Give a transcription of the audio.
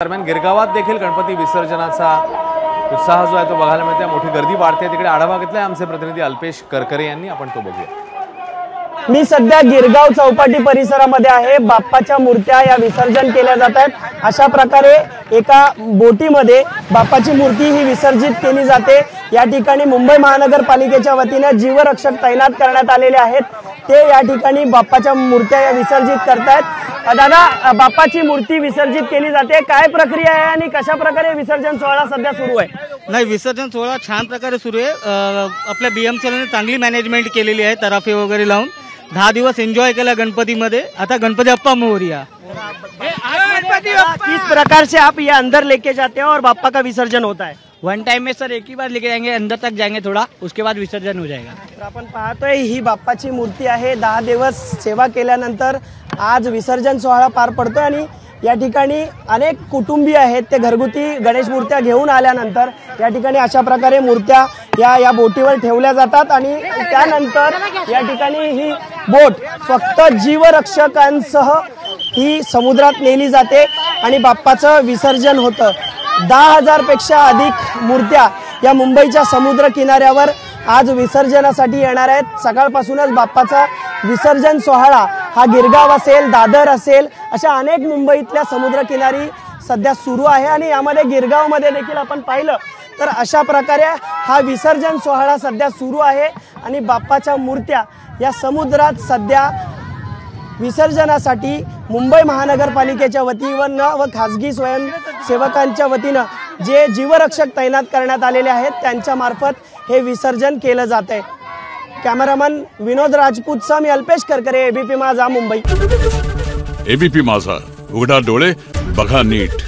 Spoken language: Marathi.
दरम्यान गिरगावात देखील गणपती विसर्जनाचा उत्साह जो आहे तो बघायला मिळते। मोठी गर्दी वाढते। तिकडे आढावा घेतलाय आमचे प्रतिनिधी अल्पेश करकरे यांनी, आपण तो बघूया। मी सध्या गिरगाव चौपाटी परिसरामध्ये आहे। बाप्पाच्या मूर्त्या या विसर्जन केल्या जात आहेत। अशा प्रकारे एका बोटीमध्ये बाप्पाची मूर्ती ही विसर्जित केली जाते। या ठिकाणी मुंबई महानगरपालिकेच्या वतीने जीवरक्षक तैनात करण्यात आलेले आहेत। ते या ठिकाणी बाप्पाच्या मूर्त्या या विसर्जित करतायत। दादा, बाप्पाची मूर्ती विसर्जित केली जाते, काय प्रक्रिया आहे आणि कशा प्रकारे विसर्जन सोहळा सध्या सुरू आहे? नाही, विसर्जन सोहळा छान प्रकारे सुरू आहे। आपल्या बीएमसीने चांगली मॅनेजमेंट केलेली आहे, तराफे वगैरे लावून 10 दिवस एंजॉय केला गणपतीमध्ये। आता गणपती अप्पा मोरिया। किस प्रकार से आप ये अंदर लेके जाते हैं और बाप्पा का विसर्जन होता है? वन टाइम में सर एक ही बार लेके जाएंगे, अंदर तक जाएंगे थोड़ा, उसके बाद विसर्जन हो जाएगा। तर आपण पाहतोय ही बाप्पाची मूर्ती आहे। 10 दिवस सेवा केल्यानंतर आज विसर्जन सोहळा पार पडतोय आणि या ठिकाणी अनेक कुटुंबीय आहेत, ते घरगुती गणेश मूर्त्या घेऊन आल्यानंतर या ठिकाणी अशा प्रकारे मूर्त्या या बोटीवर ठेवल्या जातात आणि त्यानंतर या ठिकाणी ही बोट फक्त जीवरक्षकांसह ही समुद्रात नेली जाते आणि बाप्पाचं विसर्जन होतं। 10,000 पेक्षा अधिक मूर्त्या या मुंबईच्या समुद्र किनाऱ्यावर आज विसर्जनासाठी येणार आहेत। सकाळपासूनच बाप्पाचा विसर्जन सोहळा हा गिरगाव असेल, दादर असेल, अशा अनेक मुंबईतल्या समुद्र किनारी सध्या सुरू आहे आणि यामध्ये गिरगावमध्ये देखील आपण पाहिलं तर अशा प्रकारे हा विसर्जन सोहळा सध्या सुरू आहे आणि बाप्पाच्या मूर्त्या या समुद्रात सध्या विसर्जनासाठी मुंबई महानगरपालिकेच्या वतीनं व खासगी स्वयंसेवकांच्या वतीनं जे जीवरक्षक तैनात करण्यात आलेले आहेत त्यांच्या मार्फत हे विसर्जन केलं जात आहे। कॅमेरामन विनोद राजपूतसह मी अल्पेश करकरे, एबीपी माझा, मुंबई। एबीपी माझा, उघडा डोळे बघा नीट।